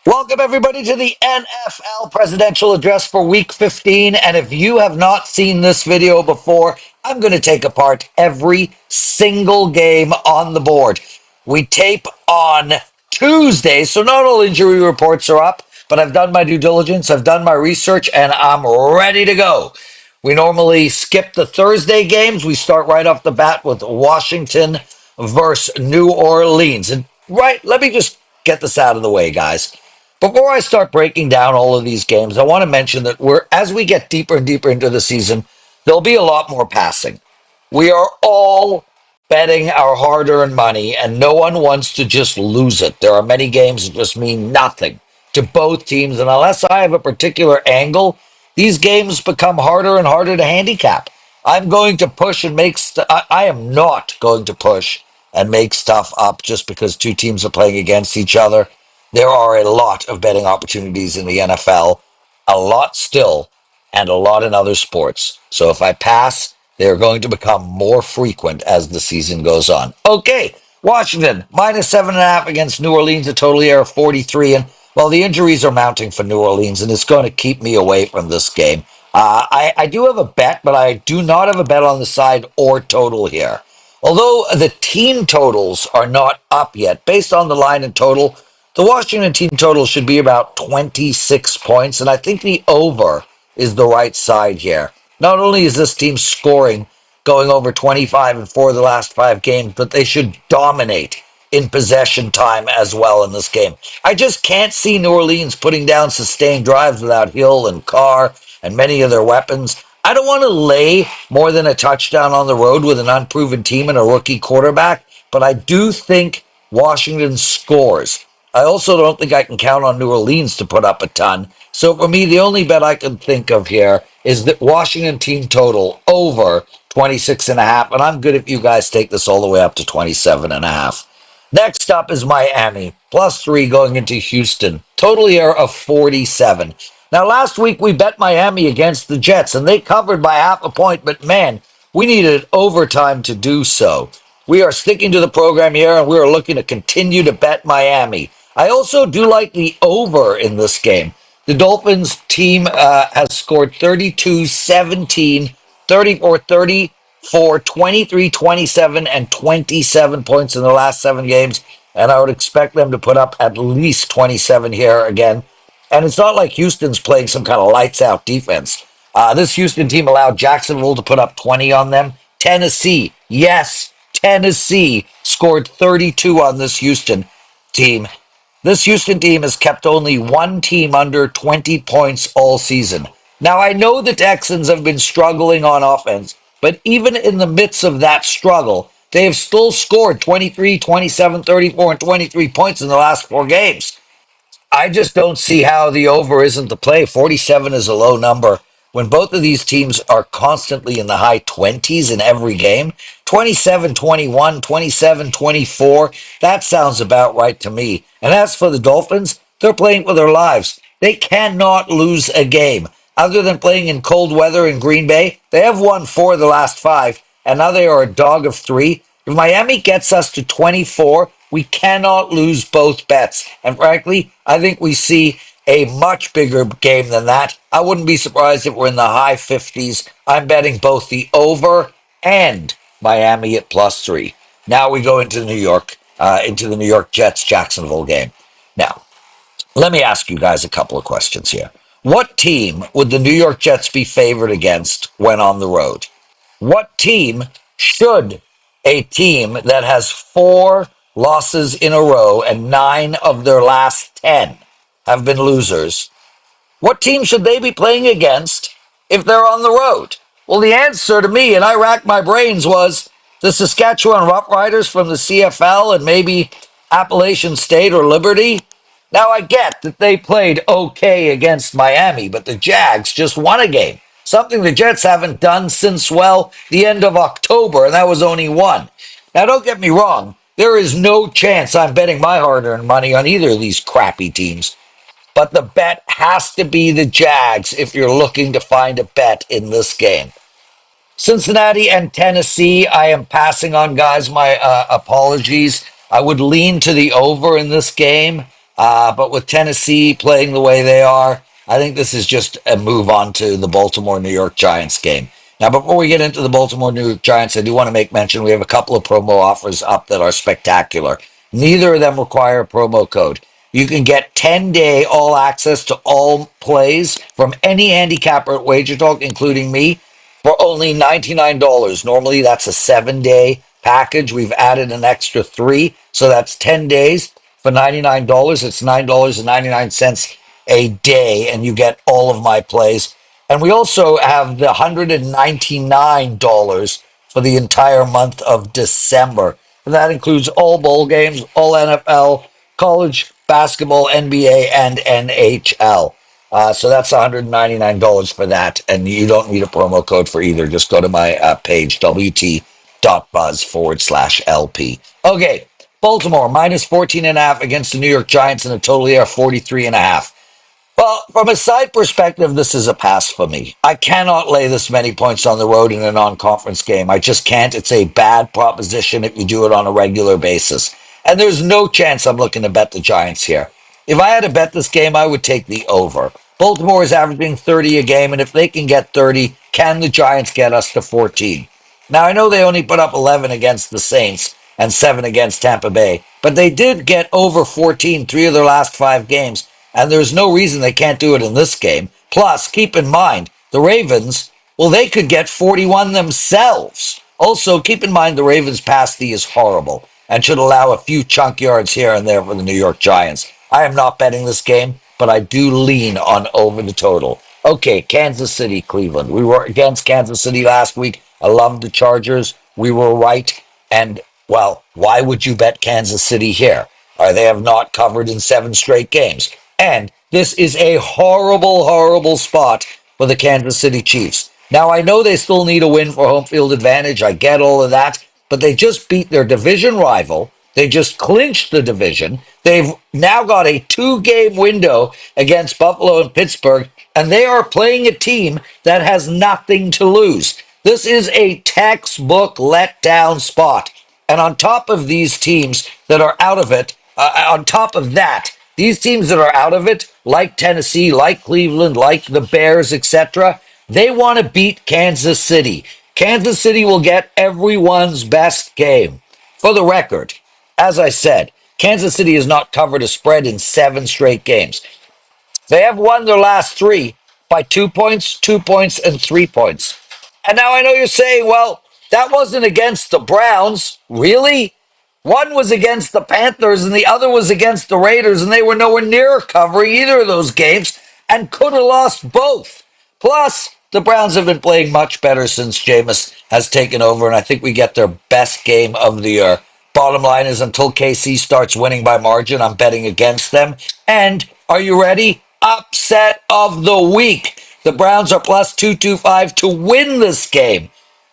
Welcome, everybody, to the NFL Presidential Address for Week 15. And if you have not seen this video before, I'm going to take apart every single game on the board. We tape on Tuesday, so not all injury reports are up, but I've done my due diligence, I've done my research, and I'm ready to go. We normally skip the Thursday games. We start right off the bat with Washington versus New Orleans. And let me just get this out of the way, guys. Before I start breaking down all of these games, I want to mention that as we get deeper and deeper into the season, there'll be a lot more passing. We are all betting our hard-earned money, and no one wants to just lose it. There are many games that just mean nothing to both teams, and unless I have a particular angle, these games become harder and harder to handicap. I'm going to push and I am not going to push and make stuff up just because two teams are playing against each other. There are a lot of betting opportunities in the NFL, a lot still, and a lot in other sports. So if I pass, they're going to become more frequent as the season goes on. Okay, Washington, minus 7.5 against New Orleans, a total here of 43. And, well, the injuries are mounting for New Orleans, and it's going to keep me away from this game. I do have a bet, but I do not have a bet on the side or total here. Although the team totals are not up yet, based on the line and total, the Washington team total should be about 26 points, and I think the over is the right side here. Not only is this team scoring going over 25 in 4 of the last 5 games, but they should dominate in possession time as well in this game. I just can't see New Orleans putting down sustained drives without Hill and Carr and many of their weapons. I don't want to lay more than a touchdown on the road with an unproven team and a rookie quarterback, but I do think Washington scores. I also don't think I can count on New Orleans to put up a ton. So for me, the only bet I can think of here is that Washington team total over 26.5. And I'm good if you guys take this all the way up to 27.5. Next up is Miami, +3 going into Houston. Total here of 47. Now, last week we bet Miami against the Jets, and they covered by half a point. But man, we needed overtime to do so. We are sticking to the program here, and we are looking to continue to bet Miami. I also do like the over in this game. The Dolphins team has scored 32, 17, 34, 34, 23, 27, and 27 points in the last 7 games. And I would expect them to put up at least 27 here again. And it's not like Houston's playing some kind of lights-out defense. This Houston team allowed Jacksonville to put up 20 on them. Tennessee, yes, Tennessee scored 32 on this Houston team. This Houston team has kept only one team under 20 points all season. Now, I know the Texans have been struggling on offense, but even in the midst of that struggle, they have still scored 23, 27, 34, and 23 points in the last 4 games. I just don't see how the over isn't the play. 47 is a low number. When both of these teams are constantly in the high 20s in every game, 27, 21, 27, 24, that sounds about right to me. And as for the Dolphins, they're playing for their lives. They cannot lose a game. Other than playing in cold weather in Green Bay, they have won 4 of the last 5, and now they are a dog of 3. If Miami gets us to 24, we cannot lose both bets. And frankly, I think we see a much bigger game than that. I wouldn't be surprised if we're in the high 50s. I'm betting both the over and Miami at +3. Now we go into New York, into the New York Jets Jacksonville game. Now, let me ask you guys a couple of questions here. What team would the New York Jets be favored against when on the road? What team should a team that has 4 losses in a row and 9 of their last 10 have been losers, what team should they be playing against if they're on the road? Well, the answer to me, and I racked my brains, was the Saskatchewan Roughriders from the CFL and maybe Appalachian State or Liberty. Now, I get that they played okay against Miami, but the Jags just won a game, something the Jets haven't done since, well, the end of October, and that was only 1. Now, don't get me wrong. There is no chance I'm betting my hard-earned money on either of these crappy teams. But the bet has to be the Jags if you're looking to find a bet in this game. Cincinnati and Tennessee, I am passing on, guys. My apologies. I would lean to the over in this game. But with Tennessee playing the way they are, I think this is just a move on to the Baltimore New York Giants game. Now, before we get into the Baltimore New York Giants, I do want to make mention we have a couple of promo offers up that are spectacular. Neither of them require a promo code. You can get 10-day all access to all plays from any handicapper at WagerTalk, including me, for only $99. Normally, that's a 7-day package. We've added an extra three, so that's 10 days for $99. It's $9.99 a day, and you get all of my plays. And we also have the $199 for the entire month of December. And that includes all bowl games, all NFL, college basketball, NBA, and NHL. So that's $199 for that. And you don't need a promo code for either. Just go to my page, wt.buzz/LP. Okay, Baltimore minus 14.5 against the New York Giants in a total of 43.5. Well, from a side perspective, this is a pass for me. I cannot lay this many points on the road in a non-conference game. I just can't. It's a bad proposition if you do it on a regular basis. And there's no chance I'm looking to bet the Giants here. If I had to bet this game, I would take the over. Baltimore is averaging 30 a game, and if they can get 30, can the Giants get us to 14? Now, I know they only put up 11 against the Saints and 7 against Tampa Bay, but they did get over 14 3 of their last 5 games. And there's no reason they can't do it in this game. Plus, keep in mind, the Ravens, well, they could get 41 themselves. Also, keep in mind the Ravens' pass D is horrible and should allow a few chunk yards here and there for the New York Giants. I am not betting this game, but I do lean on over the total. Okay, Kansas City, Cleveland. We were against Kansas City last week. I loved the Chargers. We were right. And, well, why would you bet Kansas City here? They have not covered in 7 straight games. And this is a horrible, horrible spot for the Kansas City Chiefs. Now, I know they still need a win for home field advantage. I get all of that. But they just beat their division rival. They just clinched the division. They've now got a 2-game window against Buffalo and Pittsburgh. And they are playing a team that has nothing to lose. This is a textbook letdown spot. And on top of these teams that are out of it, on top of that, these teams that are out of it, like Tennessee, like Cleveland, like the Bears, etc., they want to beat Kansas City. Kansas City will get everyone's best game. For the record, as I said, Kansas City has not covered a spread in 7 straight games. They have won their last 3 by 2 points, 2 points, and 3 points. And now I know you're saying, well, that wasn't against the Browns. Really? One was against the Panthers and the other was against the Raiders, and they were nowhere near covering either of those games and could have lost both. Plus, the Browns have been playing much better since Jameis has taken over, and I think we get their best game of the year. Bottom line is, until KC starts winning by margin, I'm betting against them. And are you ready? Upset of the week. The Browns are plus 225 to win this game.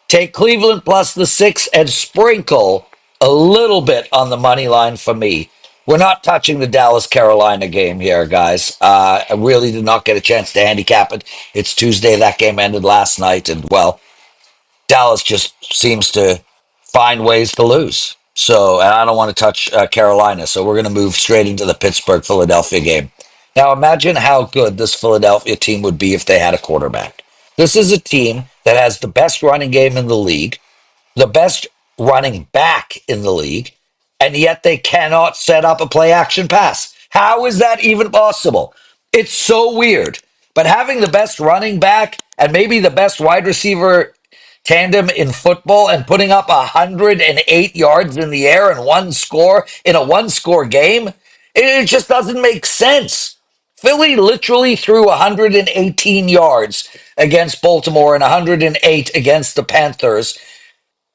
Take Cleveland plus the 6 and sprinkle a little bit on the money line for me. We're not touching the Dallas-Carolina game here, guys. I really did not get a chance to handicap it. It's Tuesday. That game ended last night. And, well, Dallas just seems to find ways to lose. So, and I don't want to touch Carolina. So we're going to move straight into the Pittsburgh-Philadelphia game. Now, imagine how good this Philadelphia team would be if they had a quarterback. This is a team that has the best running game in the league, the best running back in the league, and yet they cannot set up a play action pass. How is that even possible? It's so weird. But having the best running back and maybe the best wide receiver tandem in football and putting up 108 yards in the air and one score in a one-score game, it just doesn't make sense. Philly literally threw 118 yards against Baltimore and 108 against the Panthers,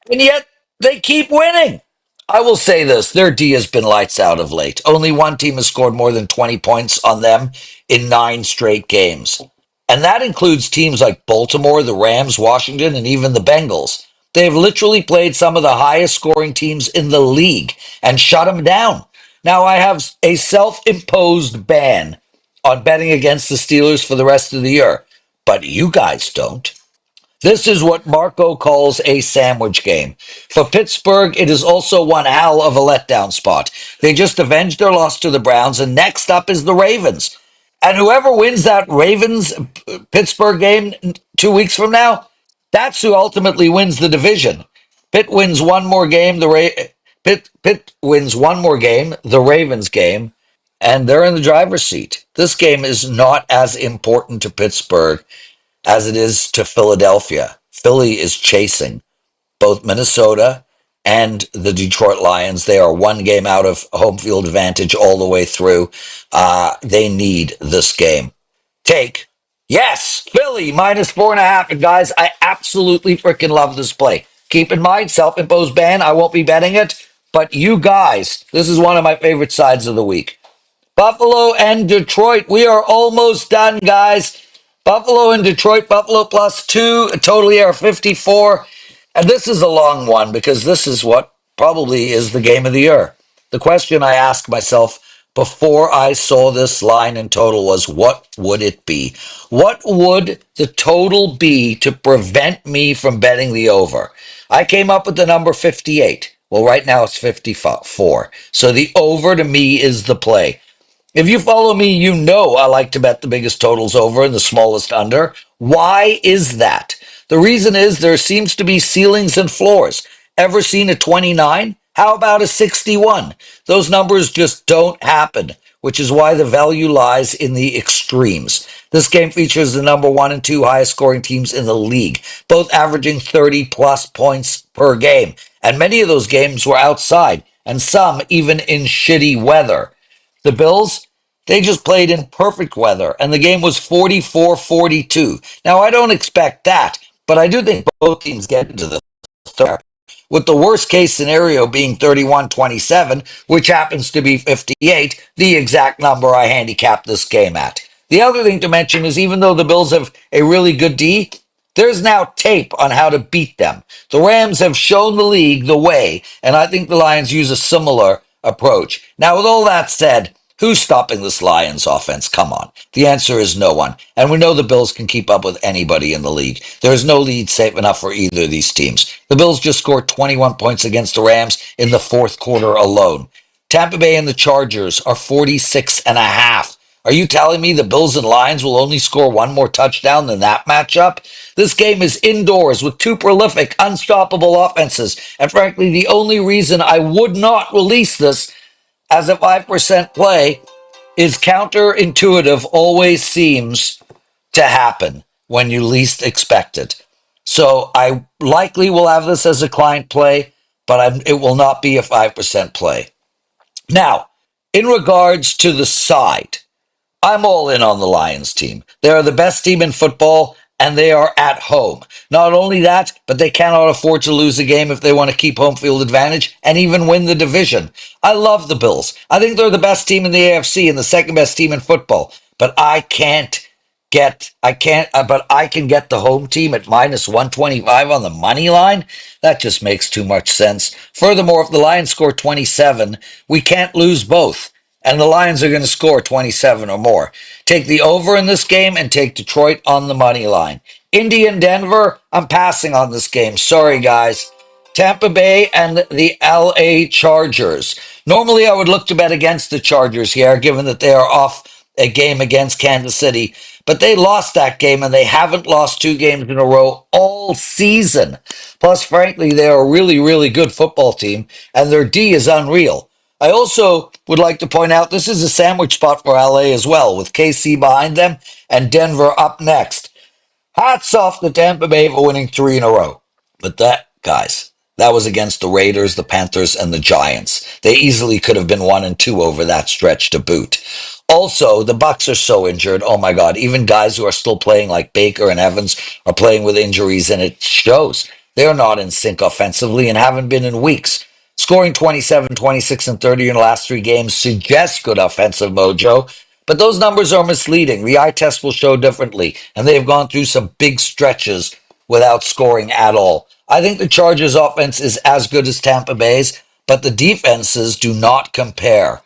and yet they keep winning. I will say this, their D has been lights out of late. Only one team has scored more than 20 points on them in 9 straight games. And that includes teams like Baltimore, the Rams, Washington, and even the Bengals. They have literally played some of the highest scoring teams in the league and shut them down. Now, I have a self-imposed ban on betting against the Steelers for the rest of the year, but you guys don't. This is what Marco calls a sandwich game. For Pittsburgh, it is also one hell of a letdown spot. They just avenged their loss to the Browns, and next up is the Ravens. And whoever wins that Ravens Pittsburgh game 2 weeks from now, that's who ultimately wins the division. Pitt wins one more game. Pitt wins one more game, the Ravens game, and they're in the driver's seat. This game is not as important to Pittsburgh as it is to Philadelphia. Philly is chasing both Minnesota and the Detroit Lions. They are one game out of home field advantage all the way through. They need this game. Take. Yes, Philly minus 4.5. And guys, I absolutely freaking love this play. Keep in mind, self-imposed ban. I won't be betting it. But you guys, this is one of my favorite sides of the week. Buffalo and Detroit. We are almost done, guys. Buffalo and Detroit. Buffalo +2. Totally are 54. And this is a long one because this is what probably is the game of the year. The question I asked myself before I saw this line in total was, what would it be? What would the total be to prevent me from betting the over? I came up with the number 58. Well, right now it's 54. So the over to me is the play. If you follow me, you know I like to bet the biggest totals over and the smallest under. Why is that? The reason is there seems to be ceilings and floors. Ever seen a 29? How about a 61? Those numbers just don't happen, which is why the value lies in the extremes. This game features the number 1 and 2 highest scoring teams in the league, both averaging 30 plus points per game. And many of those games were outside, and some even in shitty weather. The Bills, they just played in perfect weather, and the game was 44-42. Now, I don't expect that, but I do think both teams get into the third, with the worst case scenario being 31-27, which happens to be 58, the exact number I handicapped this game at. The other thing to mention is even though the Bills have a really good D, there's now tape on how to beat them. The Rams have shown the league the way, and I think the Lions use a similar approach. Now, with all that said, who's stopping this Lions offense? Come on. The answer is no one. And we know the Bills can keep up with anybody in the league. There is no lead safe enough for either of these teams. The Bills just scored 21 points against the Rams in the fourth quarter alone. Tampa Bay and the Chargers are 46.5. Are you telling me the Bills and Lions will only score one more touchdown than that matchup? This game is indoors with two prolific, unstoppable offenses. And frankly, the only reason I would not release this as a 5% play is counterintuitive always seems to happen when you least expect it. So I likely will have this as a client play, but it will not be a 5% play. Now, in regards to the side, I'm all in on the Lions team. They are the best team in football, and they are at home. Not only that, but they cannot afford to lose a game if they want to keep home field advantage and even win the division. I love the Bills. I think they're the best team in the AFC and the second best team in football. But I can get the home team at minus 125 on the money line. That just makes too much sense. Furthermore, if the Lions score 27, we can't lose both. And the Lions are going to score 27 or more. Take the over in this game and take Detroit on the money line. Indy and Denver, I'm passing on this game. Sorry, guys. Tampa Bay and the LA Chargers. Normally, I would look to bet against the Chargers here, given that they are off a game against Kansas City. But they lost that game, and they haven't lost 2 games in a row all season. Plus, frankly, they're a really, really good football team, and their D is unreal. I also would like to point out this is a sandwich spot for LA as well, with KC behind them and Denver up next. Hats off to Tampa Bay for winning 3 in a row. But that, guys, that was against the Raiders, the Panthers, and the Giants. They easily could have been 1 and 2 over that stretch to boot. Also, the Bucks are so injured. Oh my God, even guys who are still playing like Baker and Evans are playing with injuries, and it shows. They're not in sync offensively and haven't been in weeks. Scoring 27, 26, and 30 in the last 3 games suggests good offensive mojo, but those numbers are misleading. The eye test will show differently, and they have gone through some big stretches without scoring at all. I think the Chargers' offense is as good as Tampa Bay's, but the defenses do not compare.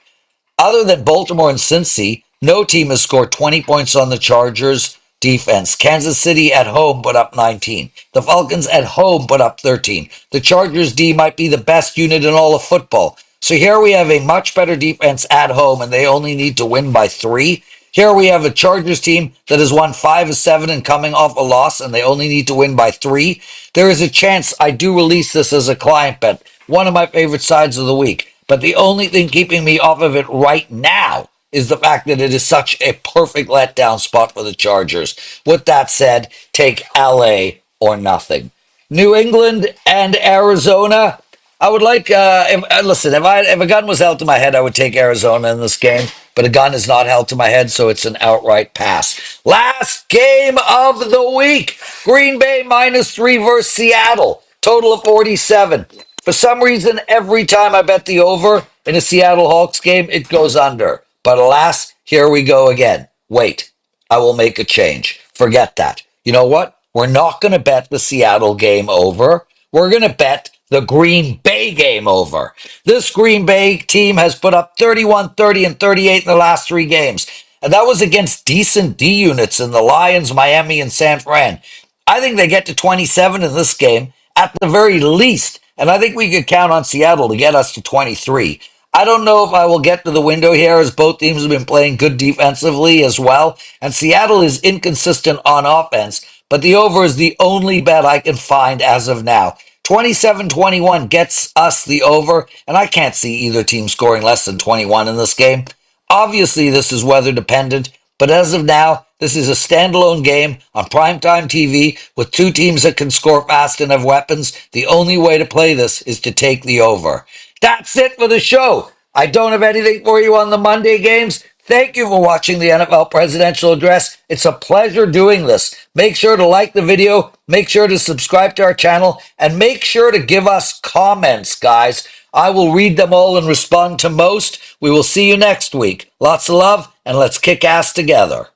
Other than Baltimore and Cincy, no team has scored 20 points on the Chargers defense. Kansas City at home put up 19. The Falcons at home put up 13. The Chargers D might be the best unit in all of football. So here we have a much better defense at home, and they only need to win by 3. Here we have a Chargers team that has won 5 of 7 and coming off a loss, and they only need to win by 3. There is a chance I do release this as a client bet, one of my favorite sides of the week. But the only thing keeping me off of it right now is the fact that it is such a perfect letdown spot for the Chargers. With that said, take LA or nothing. New England and Arizona. I would like, listen, if a gun was held to my head, I would take Arizona in this game. But a gun is not held to my head, so it's an outright pass. Last game of the week. Green Bay -3 versus Seattle. Total of 47. For some reason, every time I bet the over in a Seattle Hawks game, it goes under. But alas, here we go again. Wait, I will make a change. Forget that. You know what? We're not going to bet the Seattle game over. We're going to bet the Green Bay game over. This Green Bay team has put up 31, 30, and 38 in the last 3 games. And that was against decent D units in the Lions, Miami, and San Fran. I think they get to 27 in this game at the very least. And I think we could count on Seattle to get us to 23. I don't know if I will get to the window here, as both teams have been playing good defensively as well. And Seattle is inconsistent on offense, but the over is the only bet I can find as of now. 27-21 gets us the over, and I can't see either team scoring less than 21 in this game. Obviously, this is weather dependent, but as of now, this is a standalone game on primetime TV with 2 teams that can score fast and have weapons. The only way to play this is to take the over. That's it for the show. I don't have anything for you on the Monday games. Thank you for watching the NFL Presidential Address. It's a pleasure doing this. Make sure to like the video, make sure to subscribe to our channel, and make sure to give us comments, guys. I will read them all and respond to most. We will see you next week. Lots of love, and let's kick ass together.